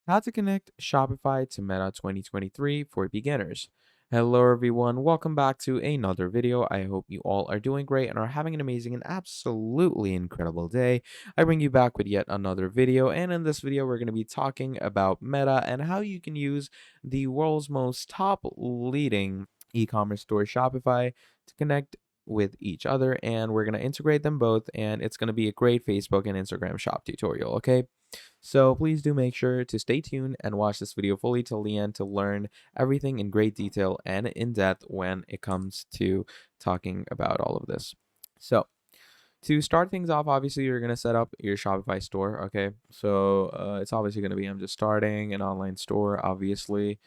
How to connect Shopify to Meta 2023 for beginners. Hello everyone, welcome back to another video. I hope you all are doing great and are having an amazing and absolutely incredible day. I bring you back with yet another video, and in this video we're going to be talking about Meta and how you can use the world's most top leading e-commerce store, Shopify, to connect with each other, and we're going to integrate them both, and it's going to be a great Facebook and Instagram shop tutorial, okay? So please do make sure to stay tuned and watch this video fully till the end to learn everything in great detail and in depth when it comes to talking about all of this. So to start things off, obviously you're going to set up your Shopify store. Okay. So it's obviously going to be, I'm just starting an online store, obviously.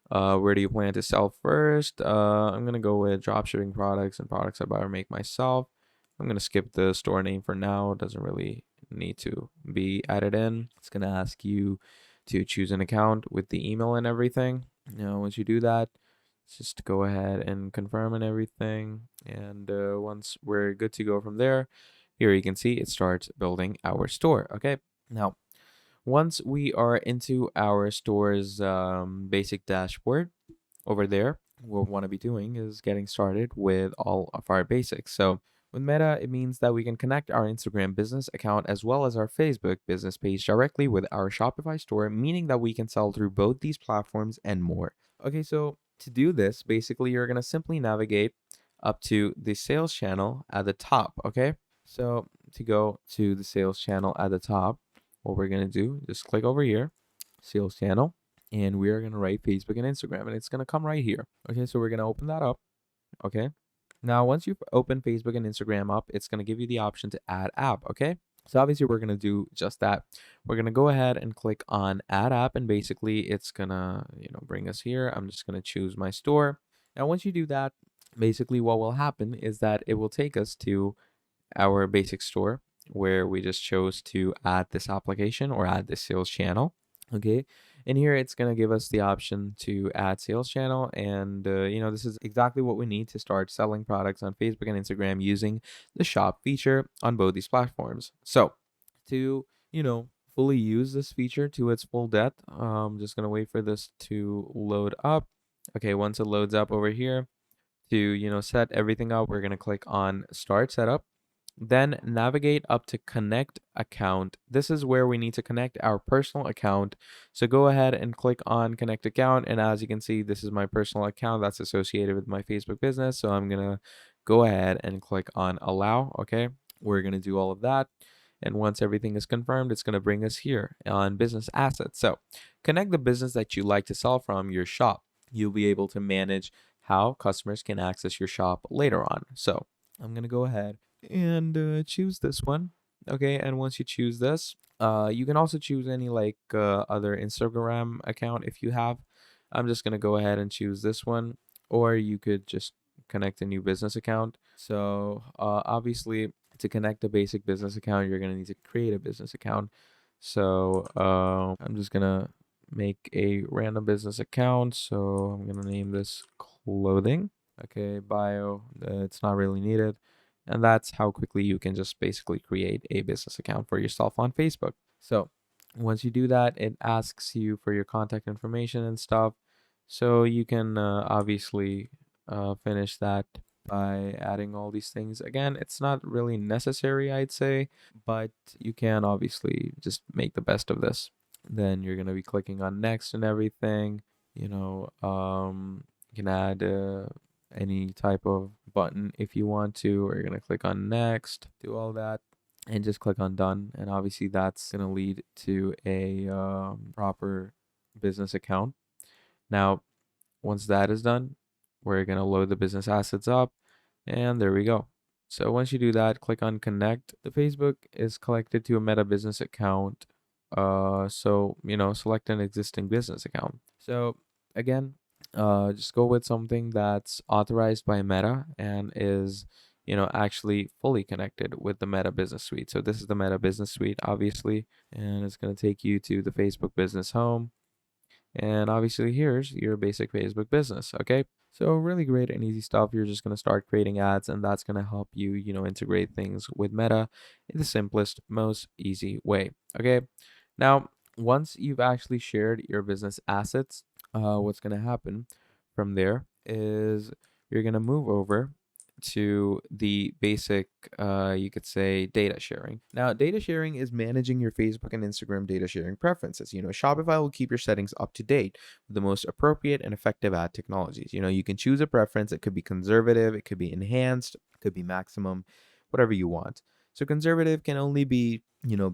Where do you plan to sell first? I'm going to go with dropshipping products and products I buy or make myself. I'm going to skip the store name for now. It doesn't really need to be added in. It's going to ask you to choose an account with the email and everything. Now, once you do that, just go ahead and confirm and everything. And once we're good to go from there, here you can see it starts building our store. Okay. Now, once we are into our store's basic dashboard over there, what we want to be doing is getting started with all of our basics. So with Meta, it means that we can connect our Instagram business account as well as our Facebook business page directly with our Shopify store, meaning that we can sell through both these platforms and more. Okay, so to do this, basically, you're going to simply navigate up to the sales channel at the top. Okay, so to go to the sales channel at the top, what we're going to do, just click over here, sales channel, and we are going to write Facebook and Instagram, and it's going to come right here. Okay, so we're going to open that up. Okay, now once you've opened Facebook and Instagram up, it's going to give you the option to add app. Okay, so obviously we're going to do just that. We're going to go ahead and click on add app, and basically it's going to bring us here. I'm just going to choose my store. Now once you do that, basically what will happen is that it will take us to our basic store where we just chose to add this application or add this sales channel. Okay, and here it's going to give us the option to add sales channel, and this is exactly what we need to start selling products on Facebook and Instagram using the shop feature on both these platforms. So to fully use this feature to its full depth, I'm just going to wait for this to load up. Okay, once it loads up over here, to set everything up, we're going to click on start setup, then navigate up to connect account. This is where we need to connect our personal account. So go ahead and click on connect account. And as you can see, this is my personal account that's associated with my Facebook business. So I'm going to go ahead and click on allow. Okay. We're going to do all of that. And once everything is confirmed, it's going to bring us here on business assets. So connect the business that you like to sell from your shop. You'll be able to manage how customers can access your shop later on. So I'm going to go ahead and choose this one. Okay, and once you choose this, you can also choose any other Instagram account if you have. I'm just gonna go ahead and choose this one, or you could just connect a new business account. So obviously, to connect a basic business account, you're gonna need to create a business account. So I'm just gonna make a random business account. So I'm gonna name this clothing. Okay, bio. It's not really needed. And that's how quickly you can just basically create a business account for yourself on Facebook. So once you do that, it asks you for your contact information and stuff. So you can obviously finish that by adding all these things. Again, it's not really necessary, I'd say, but you can obviously just make the best of this. Then you're going to be clicking on next and everything. You can add any type of button if you want to, or you're going to click on next, do all that, and just click on done. And obviously that's going to lead to a proper business account. Now, once that is done, we're going to load the business assets up, and there we go. So once you do that, click on connect. The Facebook is connected to a Meta business account. So select an existing business account. So again, just go with something that's authorized by Meta and is actually fully connected with the Meta Business Suite. So this is the Meta Business Suite, obviously, and it's going to take you to the Facebook Business Home. And obviously here's your basic Facebook business. Okay, so really great and easy stuff. You're just going to start creating ads, and that's going to help you integrate things with Meta in the simplest, most easy way. Okay, now Once you've actually shared your business assets, what's going to happen from there is you're going to move over to the basic, you could say, data sharing. Now, data sharing is managing your Facebook and Instagram data sharing preferences. Shopify will keep your settings up to date with the most appropriate and effective ad technologies. You can choose a preference. It could be conservative, it could be enhanced, it could be maximum, whatever you want. So conservative can only be,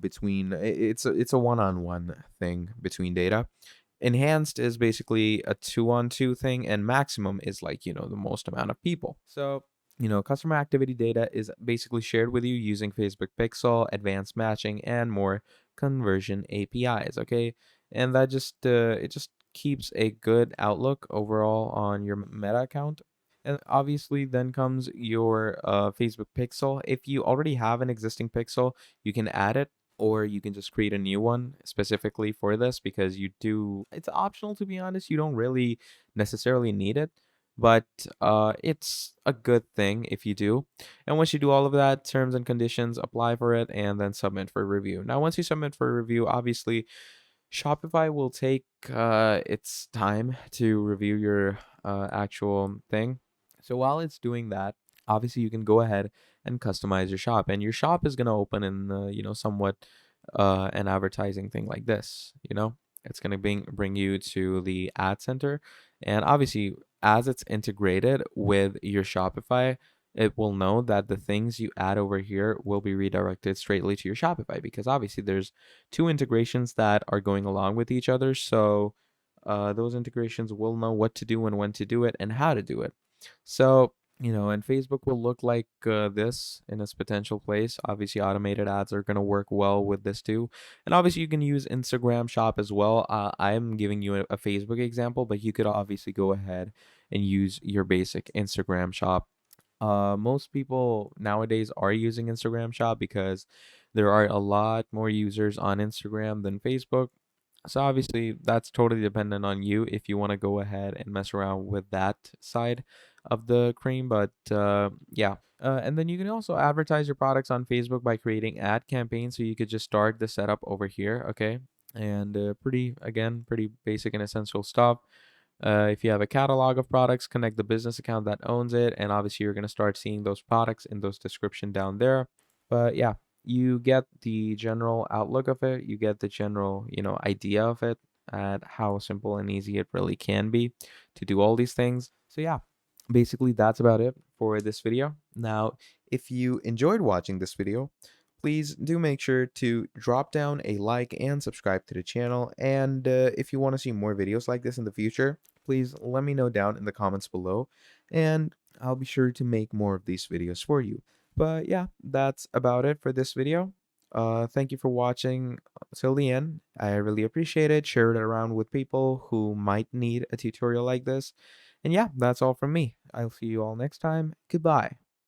between it's a one-on-one thing between data. Enhanced is basically a two-on-two thing, and maximum is like, the most amount of people. So, customer activity data is basically shared with you using Facebook Pixel, advanced matching, and more conversion APIs, okay? And that just it just keeps a good outlook overall on your Meta account. And obviously, then comes your Facebook Pixel. If you already have an existing Pixel, you can add it, or you can just create a new one specifically for this because it's optional, to be honest. You don't really necessarily need it, but it's a good thing if you do. And once you do all of that, terms and conditions, apply for it, and then submit for review. Now, once you submit for review, obviously, Shopify will take its time to review your actual thing. So while it's doing that, obviously you can go ahead and customize your shop, and your shop is gonna open in somewhat an advertising thing like this. It's gonna bring you to the ad center, and obviously as it's integrated with your Shopify, it will know that the things you add over here will be redirected straightly to your Shopify, because obviously there's two integrations that are going along with each other. So those integrations will know what to do and when to do it and how to do it. So, and Facebook will look like this in its potential place. Obviously, automated ads are going to work well with this too. And obviously, you can use Instagram Shop as well. I'm giving you a Facebook example, but you could obviously go ahead and use your basic Instagram Shop. Most people nowadays are using Instagram Shop because there are a lot more users on Instagram than Facebook. So obviously that's totally dependent on you if you want to go ahead and mess around with that side of the cream. But yeah. And then you can also advertise your products on Facebook by creating ad campaigns. So you could just start the setup over here, okay? And pretty basic and essential stuff. If you have a catalog of products, connect the business account that owns it, and obviously you're going to start seeing those products in those description down there. But yeah, you get the general outlook of it. You get the general, idea of it, at how simple and easy it really can be to do all these things. So yeah, basically that's about it for this video. Now, if you enjoyed watching this video, please do make sure to drop down a like and subscribe to the channel. And if you want to see more videos like this in the future, please let me know down in the comments below, and I'll be sure to make more of these videos for you. But yeah, that's about it for this video. Thank you for watching till the end. I really appreciate it. Share it around with people who might need a tutorial like this. And yeah, that's all from me. I'll see you all next time. Goodbye.